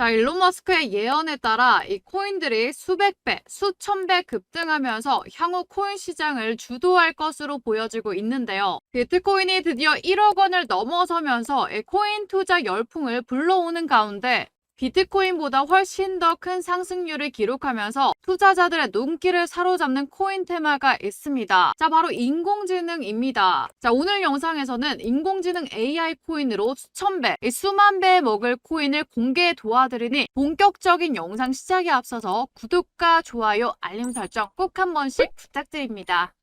자, 일론 머스크의 예언에 따라 이 코인들이 수백 배, 수천 배 급등하면서 향후 코인 시장을 주도할 것으로 보여지고 있는데요. 비트코인이 드디어 1억 원을 넘어서면서 이 코인 투자 열풍을 불러오는 가운데 비트코인보다 훨씬 더 큰 상승률을 기록하면서 투자자들의 눈길을 사로잡는 코인 테마가 있습니다. 자, 바로 인공지능입니다. 자, 오늘 영상에서는 인공지능 AI 코인으로 수천 배, 수만 배 먹을 코인을 공개해 도와드리니 본격적인 영상 시작에 앞서서 구독과 좋아요, 알림 설정 꼭 한 번씩 부탁드립니다.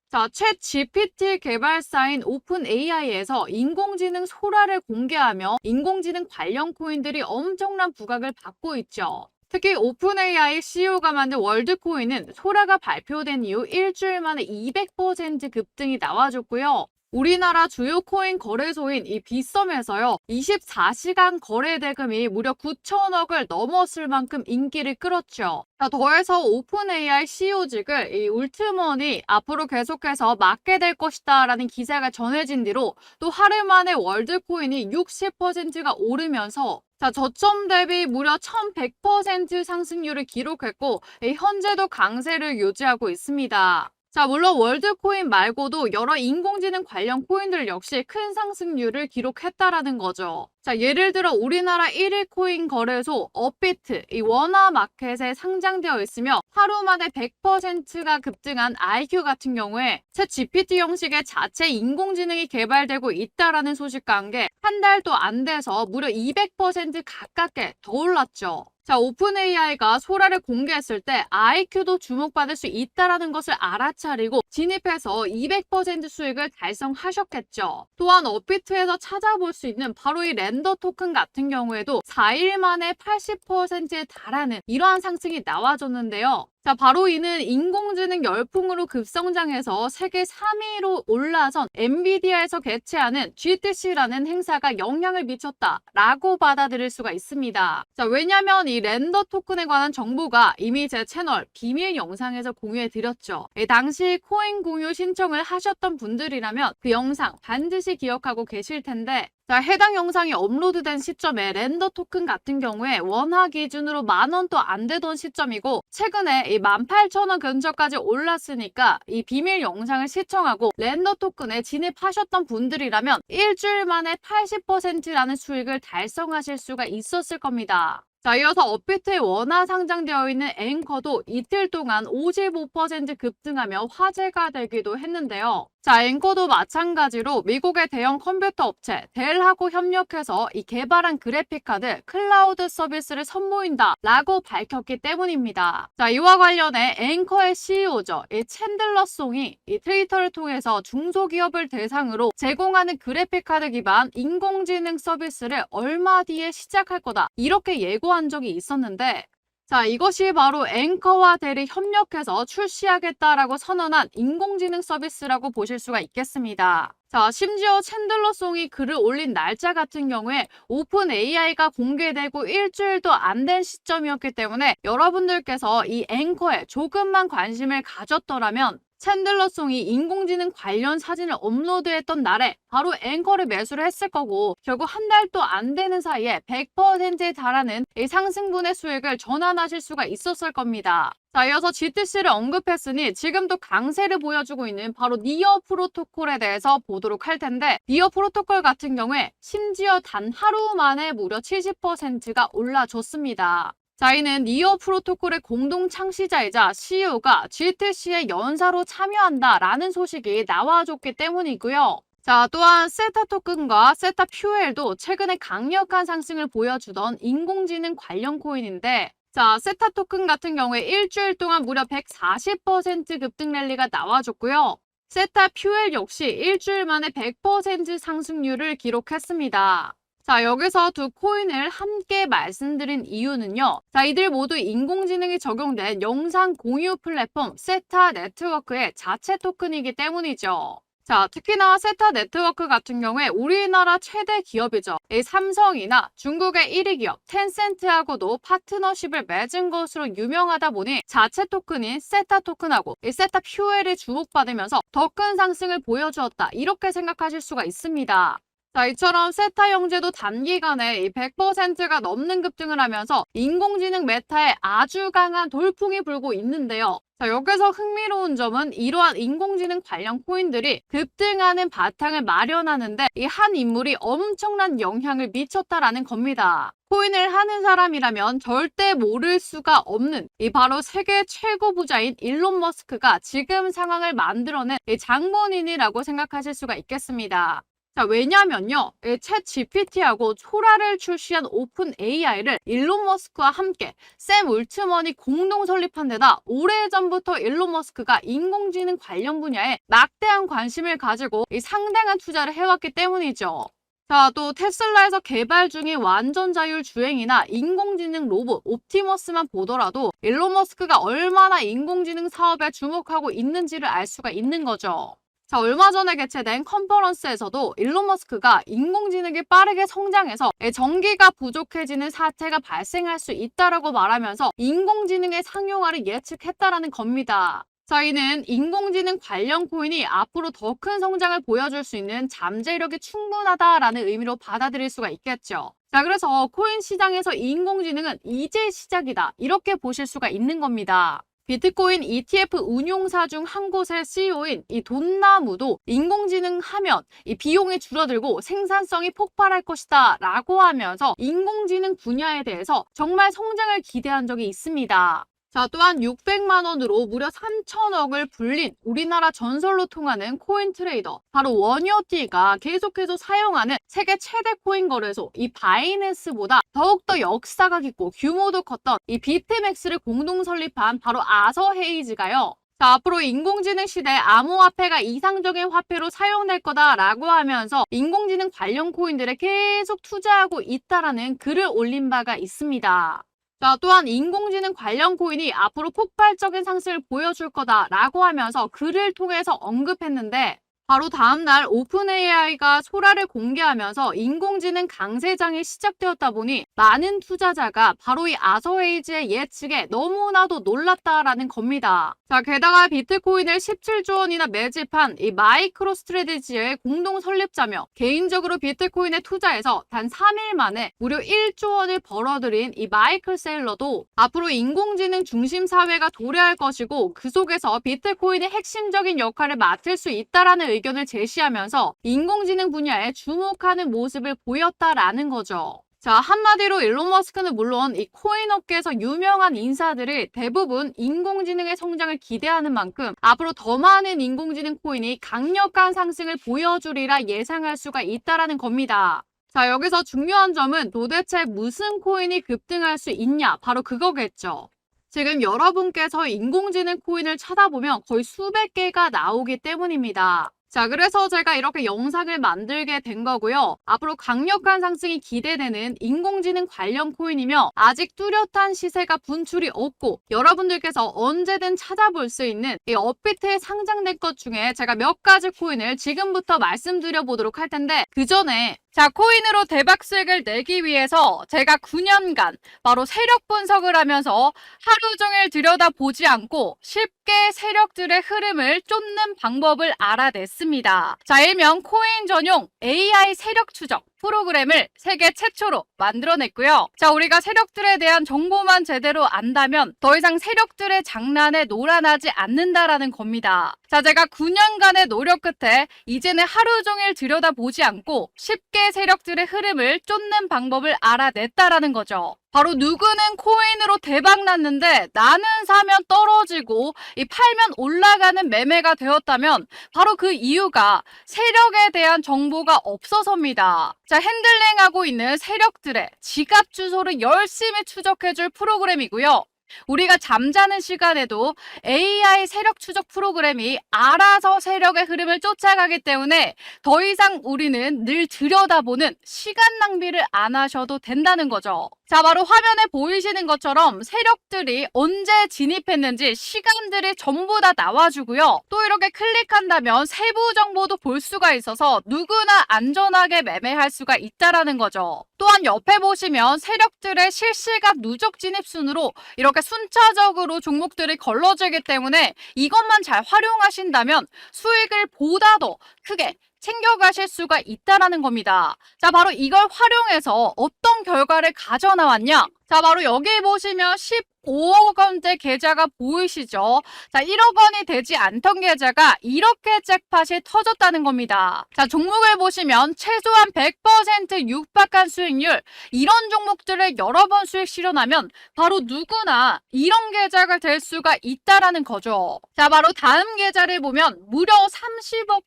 자, 챗 GPT 개발사인 오픈AI에서 인공지능 소라를 공개하며 인공지능 관련 코인들이 엄청난 부각을 받고 있죠. 특히 오픈AI CEO가 만든 월드코인은 소라가 발표된 이후 일주일 만에 200% 급등이 나와줬고요. 우리나라 주요 코인 거래소인 이 빗썸에서요, 24시간 거래 대금이 무려 9천억을 넘었을 만큼 인기를 끌었죠. 자, 더해서 오픈AI CEO직을 이 울트먼이 앞으로 계속해서 맡게 될 것이다 라는 기사가 전해진 뒤로 또 하루 만에 월드코인이 60%가 오르면서 자, 저점 대비 무려 1100% 상승률을 기록했고 현재도 강세를 유지하고 있습니다. 자, 물론 월드코인 말고도 여러 인공지능 관련 코인들 역시 큰 상승률을 기록했다라는 거죠. 자, 예를 들어 우리나라 1위 코인 거래소 업비트, 이 원화마켓에 상장되어 있으며 하루 만에 100%가 급등한 IQ 같은 경우에 챗 GPT 형식의 자체 인공지능이 개발되고 있다라는 소식과 함께 한 달도 안 돼서 무려 200% 가깝게 더 올랐죠. 자, 오픈AI가 소라를 공개했을 때 IQ도 주목받을 수 있다는 것을 알아차리고 진입해서 200% 수익을 달성하셨겠죠. 또한 업비트에서 찾아볼 수 있는 바로 이 렌더 토큰 같은 경우에도 4일 만에 80%에 달하는 이러한 상승이 나와줬는데요. 자, 바로 이는 인공지능 열풍으로 급성장해서 세계 3위로 올라선 엔비디아에서 개최하는 GTC라는 행사가 영향을 미쳤다라고 받아들일 수가 있습니다. 자, 왜냐면 이 렌더 토큰에 관한 정보가 이미 제 채널 비밀 영상에서 공유해드렸죠. 당시 코인 공유 신청을 하셨던 분들이라면 그 영상 반드시 기억하고 계실 텐데 자, 해당 영상이 업로드된 시점에 렌더 토큰 같은 경우에 원화 기준으로 10,000원도 안 되던 시점이고 최근에 이 18,000원 근처까지 올랐으니까 이 비밀 영상을 시청하고 렌더 토큰에 진입하셨던 분들이라면 일주일 만에 80%라는 수익을 달성하실 수가 있었을 겁니다. 자, 이어서 업비트에 원화 상장되어 있는 앵커도 이틀 동안 55% 급등하며 화제가 되기도 했는데요. 자, 앵커도 마찬가지로 미국의 대형 컴퓨터 업체 델하고 협력해서 이 개발한 그래픽카드 클라우드 서비스를 선보인다라고 밝혔기 때문입니다. 자, 이와 관련해 앵커의 CEO죠. 이 챈들러 송이 이 트위터를 통해서 중소기업을 대상으로 제공하는 그래픽카드 기반 인공지능 서비스를 얼마 뒤에 시작할 거다 이렇게 예고한 적이 있었는데 자, 이것이 바로 앵커와 델이 협력해서 출시하겠다라고 선언한 인공지능 서비스라고 보실 수가 있겠습니다. 자, 심지어 챈들러 송이 글을 올린 날짜 같은 경우에 오픈AI가 공개되고 일주일도 안 된 시점이었기 때문에 여러분들께서 이 앵커에 조금만 관심을 가졌더라면 챈들러 송이 인공지능 관련 사진을 업로드했던 날에 바로 앵커를 매수를 했을 거고 결국 한 달도 안 되는 사이에 100%에 달하는 이 상승분의 수익을 전환하실 수가 있었을 겁니다. 자, 이어서 GTC를 언급했으니 지금도 강세를 보여주고 있는 바로 니어 프로토콜에 대해서 보도록 할 텐데 니어 프로토콜 같은 경우에 심지어 단 하루 만에 무려 70%가 올라줬습니다. 자, 이는 니어 프로토콜의 공동 창시자이자 CEO가 GTC에 연사로 참여한다라는 소식이 나와줬기 때문이고요. 자, 또한 세타 토큰과 세타 퓨엘도 최근에 강력한 상승을 보여주던 인공지능 관련 코인인데 자, 세타 토큰 같은 경우에 일주일 동안 무려 140% 급등 랠리가 나와줬고요. 세타 퓨엘 역시 일주일 만에 100% 상승률을 기록했습니다. 자, 여기서 두 코인을 함께 말씀드린 이유는요. 자, 이들 모두 인공지능이 적용된 영상 공유 플랫폼 세타 네트워크의 자체 토큰이기 때문이죠. 자, 특히나 세타 네트워크 같은 경우에 우리나라 최대 기업이죠. 이 삼성이나 중국의 1위 기업 텐센트하고도 파트너십을 맺은 것으로 유명하다 보니 자체 토큰인 세타 토큰하고 이 세타 퓨엘이 주목받으면서 더 큰 상승을 보여주었다. 이렇게 생각하실 수가 있습니다. 자, 이처럼 세타 형제도 단기간에 이 100%가 넘는 급등을 하면서 인공지능 메타에 아주 강한 돌풍이 불고 있는데요. 자, 여기서 흥미로운 점은 이러한 인공지능 관련 코인들이 급등하는 바탕을 마련하는데 이 한 인물이 엄청난 영향을 미쳤다라는 겁니다. 코인을 하는 사람이라면 절대 모를 수가 없는 이 바로 세계 최고 부자인 일론 머스크가 지금 상황을 만들어낸 이 장본인이라고 생각하실 수가 있겠습니다. 자, 왜냐면요. 챗 GPT하고 초라를 출시한 오픈 AI를 일론 머스크와 함께 샘 울트먼이 공동 설립한 데다 오래전부터 일론 머스크가 인공지능 관련 분야에 막대한 관심을 가지고 상당한 투자를 해왔기 때문이죠. 자, 또 테슬라에서 개발 중인 완전 자율 주행이나 인공지능 로봇 옵티머스만 보더라도 일론 머스크가 얼마나 인공지능 사업에 주목하고 있는지를 알 수가 있는 거죠. 자, 얼마 전에 개최된 컨퍼런스에서도 일론 머스크가 인공지능이 빠르게 성장해서 전기가 부족해지는 사태가 발생할 수 있다라고 말하면서 인공지능의 상용화를 예측했다라는 겁니다. 자, 이는 인공지능 관련 코인이 앞으로 더 큰 성장을 보여줄 수 있는 잠재력이 충분하다라는 의미로 받아들일 수가 있겠죠. 자, 그래서 코인 시장에서 인공지능은 이제 시작이다, 이렇게 보실 수가 있는 겁니다. 비트코인 ETF 운용사 중 한 곳의 CEO인 이 돈나무도 인공지능 하면 이 비용이 줄어들고 생산성이 폭발할 것이다 라고 하면서 인공지능 분야에 대해서 정말 성장을 기대한 적이 있습니다. 자, 또한 600만 원으로 무려 3천억을 불린 우리나라 전설로 통하는 코인 트레이더 바로 원효티가 계속해서 사용하는 세계 최대 코인 거래소 이 바이낸스보다 더욱더 역사가 깊고 규모도 컸던 이 비트맥스를 공동 설립한 바로 아서 헤이즈가요. 자, 앞으로 인공지능 시대 암호화폐가 이상적인 화폐로 사용될 거다라고 하면서 인공지능 관련 코인들에 계속 투자하고 있다라는 글을 올린 바가 있습니다. 자, 또한 인공지능 관련 코인이 앞으로 폭발적인 상승을 보여줄 거다라고 하면서 글을 통해서 언급했는데 바로 다음날 오픈 AI가 소라를 공개하면서 인공지능 강세장이 시작되었다 보니 많은 투자자가 바로 이 아서헤이즈의 예측에 너무나도 놀랐다라는 겁니다. 자, 게다가 비트코인을 17조 원이나 매집한 이 마이크로 스트래티지의 공동 설립자며 개인적으로 비트코인에 투자해서 단 3일 만에 무려 1조 원을 벌어들인 이 마이클 세일러도 앞으로 인공지능 중심 사회가 도래할 것이고 그 속에서 비트코인의 핵심적인 역할을 맡을 수 있다라는 의견을 제시하면서 인공지능 분야에 주목하는 모습을 보였다라는 거죠. 자, 한마디로 일론 머스크는 물론 이 코인 업계에서 유명한 인사들이 대부분 인공지능의 성장을 기대하는 만큼 앞으로 더 많은 인공지능 코인이 강력한 상승을 보여주리라 예상할 수가 있다라는 겁니다. 자, 여기서 중요한 점은 도대체 무슨 코인이 급등할 수 있냐, 바로 그거겠죠. 지금 여러분께서 인공지능 코인을 찾아보면 거의 수백 개가 나오기 때문입니다. 자, 그래서 제가 이렇게 영상을 만들게 된 거고요. 앞으로 강력한 상승이 기대되는 인공지능 관련 코인이며 아직 뚜렷한 시세가 분출이 없고 여러분들께서 언제든 찾아볼 수 있는 이 업비트에 상장된 것 중에 제가 몇 가지 코인을 지금부터 말씀드려 보도록 할 텐데 그 전에 자, 코인으로 대박 수익을 내기 위해서 제가 9년간 바로 세력 분석을 하면서 하루 종일 들여다보지 않고 쉽게 세력들의 흐름을 쫓는 방법을 알아냈습니다. 자, 일명 코인 전용 AI 세력 추적 프로그램을 세계 최초로 만들어냈고요. 자, 우리가 세력들에 대한 정보만 제대로 안다면 더 이상 세력들의 장난에 놀아나지 않는다라는 겁니다. 자, 제가 9년간의 노력 끝에 이제는 하루 종일 들여다보지 않고 쉽게 세력들의 흐름을 쫓는 방법을 알아냈다라는 거죠. 바로 누구는 코인으로 대박 났는데 나는 사면 떨어지고 팔면 올라가는 매매가 되었다면 바로 그 이유가 세력에 대한 정보가 없어서입니다. 자, 핸들링하고 있는 세력들의 지갑 주소를 열심히 추적해줄 프로그램이고요. 우리가 잠자는 시간에도 AI 세력 추적 프로그램이 알아서 세력의 흐름을 쫓아가기 때문에 더 이상 우리는 늘 들여다보는 시간 낭비를 안 하셔도 된다는 거죠. 자, 바로 화면에 보이시는 것처럼 세력들이 언제 진입했는지 시간들이 전부 다 나와주고요. 또 이렇게 클릭한다면 세부 정보도 볼 수가 있어서 누구나 안전하게 매매할 수가 있다라는 거죠. 또한 옆에 보시면 세력들의 실시간 누적 진입 순으로 이렇게 순차적으로 종목들이 걸러지기 때문에 이것만 잘 활용하신다면 수익을 보다 더 크게 챙겨가실 수가 있다라는 겁니다. 자, 바로 이걸 활용해서 어떤 결과를 가져나왔냐? 자, 바로 여기 보시면 15억 원대 계좌가 보이시죠? 자, 1억 원이 되지 않던 계좌가 이렇게 잭팟이 터졌다는 겁니다. 자, 종목을 보시면 최소한 100% 육박한 수익률, 이런 종목들을 여러 번 수익 실현하면 바로 누구나 이런 계좌가 될 수가 있다라는 거죠. 자, 바로 다음 계좌를 보면 무려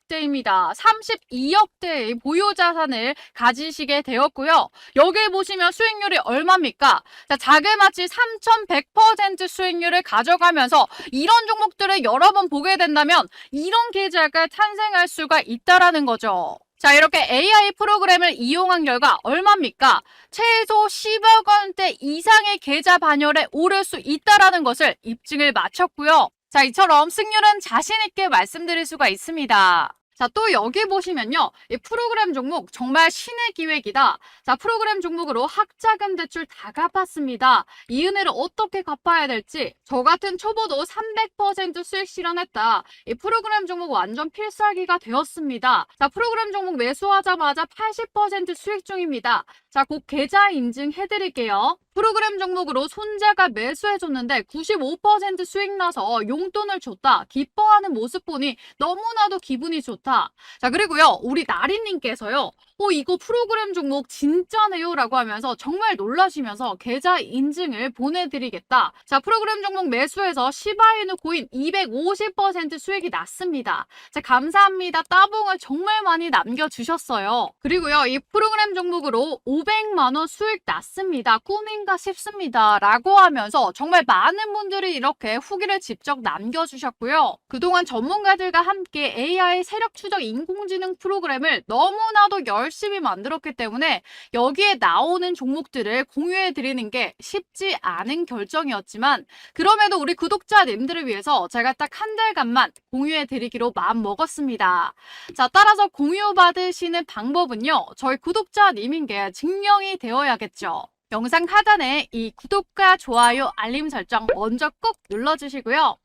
30억대입니다. 32억대의 보유 자산을 가지시게 되었고요. 여기 보시면 수익률이 얼마입니까? 자, 자그마치 3,100% 수익률을 가져가면서 이런 종목들을 여러 번 보게 된다면 이런 계좌가 탄생할 수가 있다라는 거죠. 자, 이렇게 AI 프로그램을 이용한 결과 얼마입니까? 최소 10억 원대 이상의 계좌 반열에 오를 수 있다라는 것을 입증을 마쳤고요. 자, 이처럼 승률은 자신 있게 말씀드릴 수가 있습니다. 자, 또 여기 보시면요. 이 프로그램 종목 정말 신의 기획이다. 자, 프로그램 종목으로 학자금 대출 다 갚았습니다. 이 은혜를 어떻게 갚아야 될지, 저 같은 초보도 300% 수익 실현했다. 이 프로그램 종목 완전 필살기가 되었습니다. 자, 프로그램 종목 매수하자마자 80% 수익 중입니다. 자, 곧 계좌 인증해드릴게요. 프로그램 종목으로 손자가 매수해줬는데 95% 수익 나서 용돈을 줬다. 기뻐하는 모습 보니 너무나도 기분이 좋다. 자, 그리고요, 우리 나리님께서요, 이거 프로그램 종목 진짜네요 라고 하면서 정말 놀라시면서 계좌 인증을 보내드리겠다. 자, 프로그램 종목 매수해서 시바이누 코인 250% 수익이 났습니다. 자, 감사합니다. 따봉을 정말 많이 남겨주셨어요. 그리고요, 이 프로그램 종목으로 500만 원 수익 났습니다. 꿈인가 싶습니다. 라고 하면서 정말 많은 분들이 이렇게 후기를 직접 남겨주셨고요. 그동안 전문가들과 함께 AI 세력 추적 인공지능 프로그램을 너무나도 열심히 만들었기 때문에 여기에 나오는 종목들을 공유해 드리는 게 쉽지 않은 결정이었지만, 그럼에도 우리 구독자님들을 위해서 제가 딱 한 달간만 공유해 드리기로 마음 먹었습니다. 자, 따라서 공유 받으시는 방법은요, 저희 구독자님인 게 증명이 되어야겠죠. 영상 하단에 이 구독과 좋아요, 알림 설정 먼저 꼭 눌러주시고요.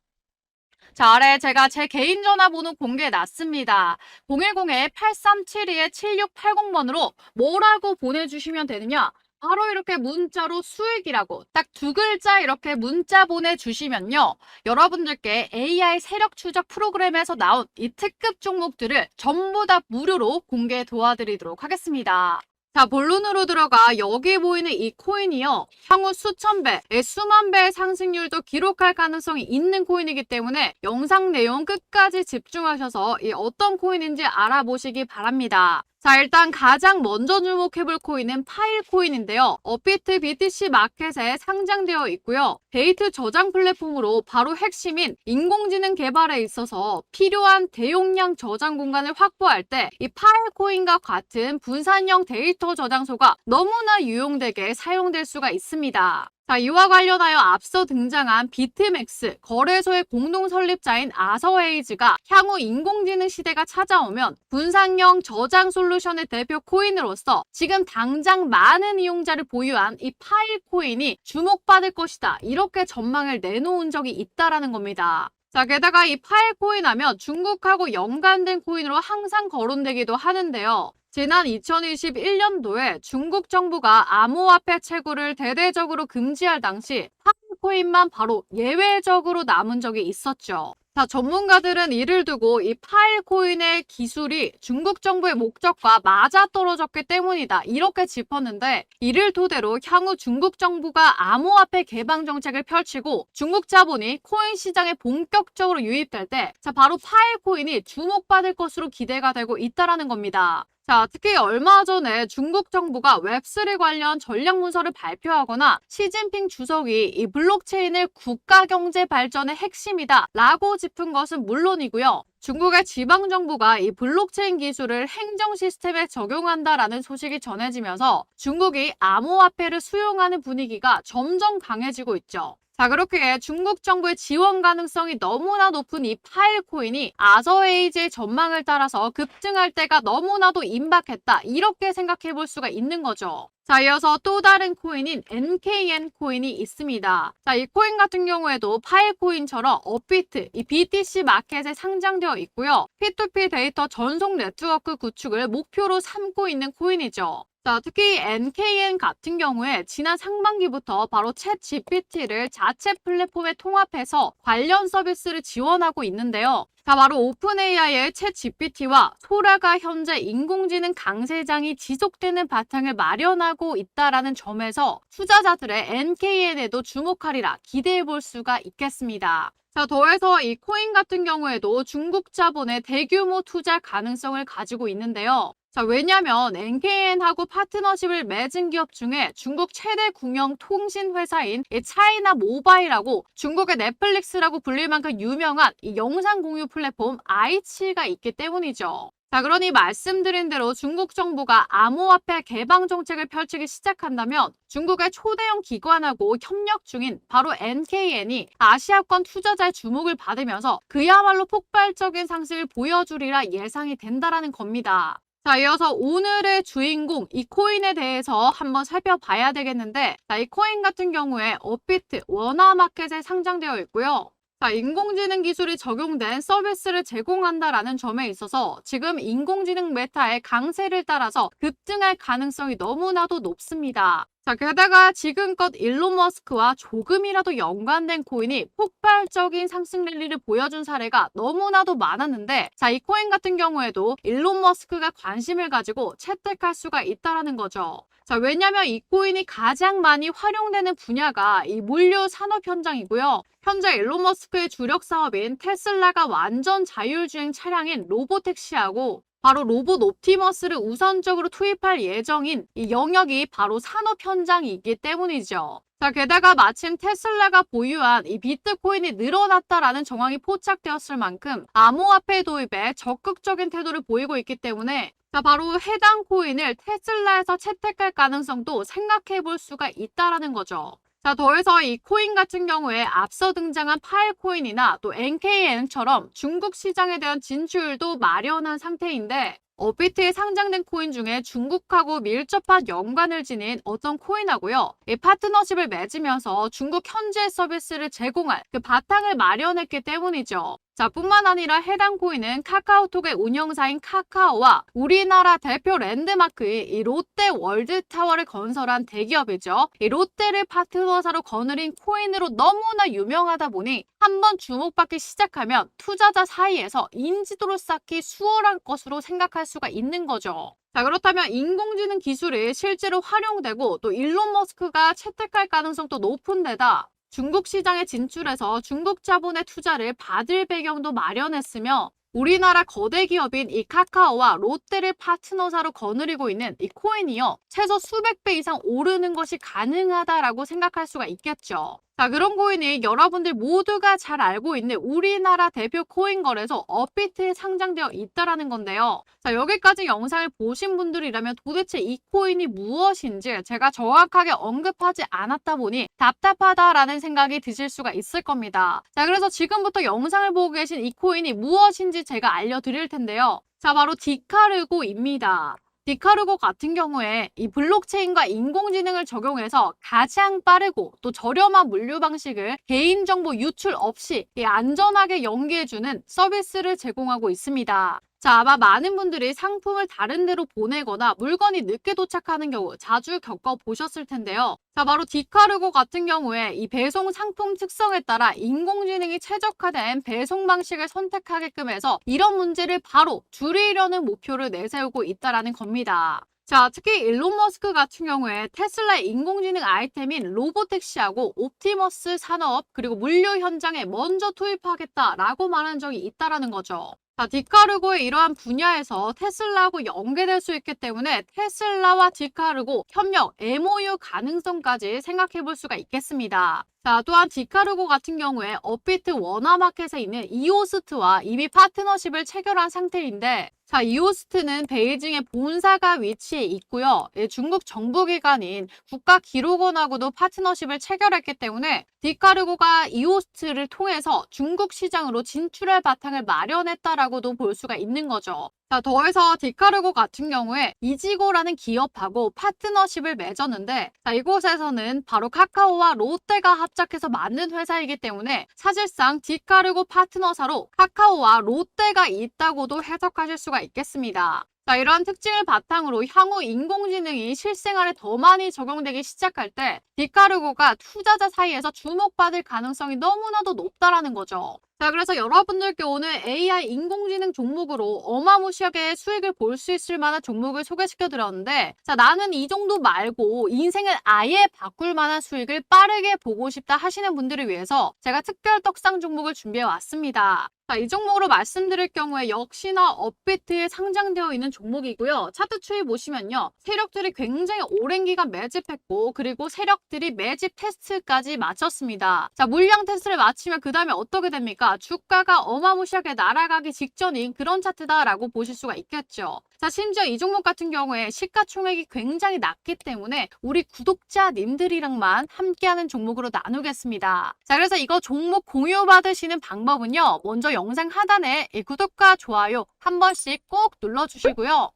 자, 아래 제가 제 개인 전화번호 공개해 놨습니다. 010-8372-7680번으로 뭐라고 보내주시면 되느냐? 바로 이렇게 문자로 수익이라고 딱 두 글자 이렇게 문자 보내주시면요, 여러분들께 AI 세력 추적 프로그램에서 나온 이 특급 종목들을 전부 다 무료로 공개 도와드리도록 하겠습니다. 자, 본론으로 들어가 여기 보이는 이 코인이요, 향후 수천 배, 수만 배의 상승률도 기록할 가능성이 있는 코인이기 때문에 영상 내용 끝까지 집중하셔서 이 어떤 코인인지 알아보시기 바랍니다. 자, 일단 가장 먼저 주목해볼 코인은 파일코인인데요. 업비트 BTC 마켓에 상장되어 있고요. 데이트 저장 플랫폼으로 바로 핵심인 인공지능 개발에 있어서 필요한 대용량 저장 공간을 확보할 때 이 파일코인과 같은 분산형 데이터 저장소가 너무나 유용되게 사용될 수가 있습니다. 자, 이와 관련하여 앞서 등장한 비트맥스 거래소의 공동 설립자인 아서웨이즈가 향후 인공지능 시대가 찾아오면 분산형 저장 솔루션의 대표 코인으로서 지금 당장 많은 이용자를 보유한 이 파일 코인이 주목받을 것이다, 이렇게 전망을 내놓은 적이 있다라는 겁니다. 자, 게다가 이 파일 코인 하면 중국하고 연관된 코인으로 항상 거론되기도 하는데요. 지난 2021년도에 중국 정부가 암호화폐 채굴을 대대적으로 금지할 당시 파일코인만 바로 예외적으로 남은 적이 있었죠. 자, 전문가들은 이를 두고 이 파일코인의 기술이 중국 정부의 목적과 맞아떨어졌기 때문이다, 이렇게 짚었는데, 이를 토대로 향후 중국 정부가 암호화폐 개방 정책을 펼치고 중국 자본이 코인 시장에 본격적으로 유입될 때, 자, 바로 파일코인이 주목받을 것으로 기대가 되고 있다라는 겁니다. 자, 특히 얼마 전에 중국 정부가 웹3 관련 전략 문서를 발표하거나 시진핑 주석이 이 블록체인을 국가 경제 발전의 핵심이다 라고 짚은 것은 물론이고요. 중국의 지방정부가 이 블록체인 기술을 행정 시스템에 적용한다라는 소식이 전해지면서 중국이 암호화폐를 수용하는 분위기가 점점 강해지고 있죠. 자, 그렇게 중국 정부의 지원 가능성이 너무나 높은 이 파일코인이 아서웨이즈의 전망을 따라서 급등할 때가 너무나도 임박했다, 이렇게 생각해 볼 수가 있는 거죠. 자, 이어서 또 다른 코인인 NKN 코인이 있습니다. 자, 이 코인 같은 경우에도 파일코인처럼 업비트, 이 BTC 마켓에 상장되어 있고요. P2P 데이터 전송 네트워크 구축을 목표로 삼고 있는 코인이죠. 자, 특히 NKN 같은 경우에 지난 상반기부터 바로 챗 GPT를 자체 플랫폼에 통합해서 관련 서비스를 지원하고 있는데요. 자, 바로 오픈 AI의 챗 GPT와 소라가 현재 인공지능 강세장이 지속되는 바탕을 마련하고 있다라는 점에서 투자자들의 NKN에도 주목하리라 기대해 볼 수가 있겠습니다. 자, 더해서 이 코인 같은 경우에도 중국 자본의 대규모 투자 가능성을 가지고 있는데요. 자, 왜냐면 NKN하고 파트너십을 맺은 기업 중에 중국 최대 국영 통신 회사인 이 차이나 모바일하고 중국의 넷플릭스라고 불릴 만큼 유명한 이 영상 공유 플랫폼 아이치가 있기 때문이죠. 자, 그러니 말씀드린 대로 중국 정부가 암호화폐 개방 정책을 펼치기 시작한다면 중국의 초대형 기관하고 협력 중인 바로 NKN이 아시아권 투자자의 주목을 받으면서 그야말로 폭발적인 상승을 보여주리라 예상이 된다라는 겁니다. 자, 이어서 오늘의 주인공 이 코인에 대해서 한번 살펴봐야 되겠는데, 자, 이 코인 같은 경우에 업비트 원화마켓에 상장되어 있고요. 자, 인공지능 기술이 적용된 서비스를 제공한다라는 점에 있어서 지금 인공지능 메타의 강세를 따라서 급등할 가능성이 너무나도 높습니다. 자, 게다가 지금껏 일론 머스크와 조금이라도 연관된 코인이 폭발적인 상승 랠리를 보여준 사례가 너무나도 많았는데, 자, 이 코인 같은 경우에도 일론 머스크가 관심을 가지고 채택할 수가 있다라는 거죠. 자, 왜냐면 이 코인이 가장 많이 활용되는 분야가 이 물류 산업 현장이고요. 현재 일론 머스크의 주력 사업인 테슬라가 완전 자율주행 차량인 로보택시하고 바로 로봇 옵티머스를 우선적으로 투입할 예정인 이 영역이 바로 산업 현장이기 때문이죠. 자, 게다가 마침 테슬라가 보유한 이 비트코인이 늘어났다라는 정황이 포착되었을 만큼 암호화폐 도입에 적극적인 태도를 보이고 있기 때문에 자, 바로 해당 코인을 테슬라에서 채택할 가능성도 생각해 볼 수가 있다라는 거죠. 자, 더해서 이 코인 같은 경우에 앞서 등장한 파일코인이나 또 NKN처럼 중국 시장에 대한 진출도 마련한 상태인데, 업비트에 상장된 코인 중에 중국하고 밀접한 연관을 지닌 어떤 코인하고요. 이 파트너십을 맺으면서 중국 현지의 서비스를 제공할 그 바탕을 마련했기 때문이죠. 자, 뿐만 아니라 해당 코인은 카카오톡의 운영사인 카카오와 우리나라 대표 랜드마크인 이 롯데 월드타워를 건설한 대기업이죠. 이 롯데를 파트너사로 거느린 코인으로 너무나 유명하다 보니 한번 주목받기 시작하면 투자자 사이에서 인지도를 쌓기 수월한 것으로 생각할 수가 있는 거죠. 자, 그렇다면 인공지능 기술이 실제로 활용되고 또 일론 머스크가 채택할 가능성도 높은 데다 중국 시장에 진출해서 중국 자본의 투자를 받을 배경도 마련했으며 우리나라 거대 기업인 이 카카오와 롯데를 파트너사로 거느리고 있는 이 코인이요. 최소 수백 배 이상 오르는 것이 가능하다라고 생각할 수가 있겠죠. 자, 그런 코인이 여러분들 모두가 잘 알고 있는 우리나라 대표 코인 거래소 업비트에 상장되어 있다라는 건데요. 자, 여기까지 영상을 보신 분들이라면 도대체 이 코인이 무엇인지 제가 정확하게 언급하지 않았다 보니 답답하다라는 생각이 드실 수가 있을 겁니다. 자, 그래서 지금부터 영상을 보고 계신 이 코인이 무엇인지 제가 알려드릴 텐데요. 자, 바로 디카르고입니다. 디카르고 같은 경우에 이 블록체인과 인공지능을 적용해서 가장 빠르고 또 저렴한 물류 방식을 개인정보 유출 없이 안전하게 연계해주는 서비스를 제공하고 있습니다. 자, 아마 많은 분들이 상품을 다른 데로 보내거나 물건이 늦게 도착하는 경우 자주 겪어보셨을 텐데요. 자, 바로 디카르고 같은 경우에 이 배송 상품 특성에 따라 인공지능이 최적화된 배송 방식을 선택하게끔 해서 이런 문제를 바로 줄이려는 목표를 내세우고 있다는 겁니다. 자, 특히 일론 머스크 같은 경우에 테슬라의 인공지능 아이템인 로보택시하고 옵티머스 산업 그리고 물류 현장에 먼저 투입하겠다라고 말한 적이 있다라는 거죠. 자, 디카르고의 이러한 분야에서 테슬라하고 연계될 수 있기 때문에 테슬라와 디카르고 협력, MOU 가능성까지 생각해 볼 수가 있겠습니다. 자, 또한 디카르고 같은 경우에 업비트 원화마켓에 있는 이오스트와 이미 파트너십을 체결한 상태인데, 자, 이오스트는 베이징에 본사가 위치해 있고요. 중국 정부기관인 국가기록원하고도 파트너십을 체결했기 때문에 디카르고가 이오스트를 통해서 중국 시장으로 진출할 바탕을 마련했다라고 있다라고도 볼 수가 있는 거죠. 자, 더해서 디카르고 같은 경우에 이지고라는 기업하고 파트너십을 맺었는데, 자, 이곳에서는 바로 카카오와 롯데가 합작해서 만든 회사이기 때문에 사실상 디카르고 파트너사로 카카오와 롯데가 있다고도 해석하실 수가 있겠습니다. 자, 이러한 특징을 바탕으로 향후 인공지능이 실생활에 더 많이 적용되기 시작할 때 디카르고가 투자자 사이에서 주목받을 가능성이 너무나도 높다라는 거죠. 자, 그래서 여러분들께 오늘 AI 인공지능 종목으로 어마무시하게 수익을 볼 수 있을 만한 종목을 소개시켜 드렸는데, 자, 나는 이 정도 말고 인생을 아예 바꿀 만한 수익을 빠르게 보고 싶다 하시는 분들을 위해서 제가 특별 떡상 종목을 준비해 왔습니다. 자, 이 종목으로 말씀드릴 경우에 역시나 업비트에 상장되어 있는 종목이고요. 차트 추이 보시면요. 세력들이 굉장히 오랜 기간 매집했고, 그리고 세력들이 매집 테스트까지 마쳤습니다. 자, 물량 테스트를 마치면 그 다음에 어떻게 됩니까? 주가가 어마무시하게 날아가기 직전인 그런 차트다라고 보실 수가 있겠죠. 자, 심지어 이 종목 같은 경우에 시가총액이 굉장히 낮기 때문에 우리 구독자님들이랑만 함께하는 종목으로 나누겠습니다. 자, 그래서 이거 종목 공유 받으시는 방법은요. 먼저 영상 하단에 이 구독과 좋아요 한 번씩 꼭 눌러주시고요.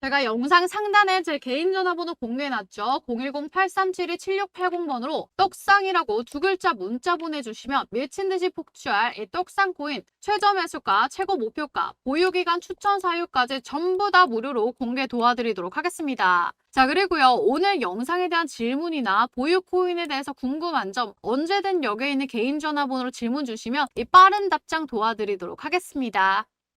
제가 영상 상단에 제 개인 전화번호 공유해놨죠. 010-8372-7680번으로 떡상이라고 두 글자 문자 보내주시면 미친 듯이 폭주할 이 떡상 코인 최저 매수가, 최고 목표가, 보유기간 추천 사유까지 전부 다 무료로 공개 도와드리도록 하겠습니다. 자, 그리고요. 오늘 영상에 대한 질문이나 보유 코인에 대해서 궁금한 점 언제든 여기에 있는 개인 전화번호로 질문 주시면 이 빠른 답장 도와드리도록 하겠습니다.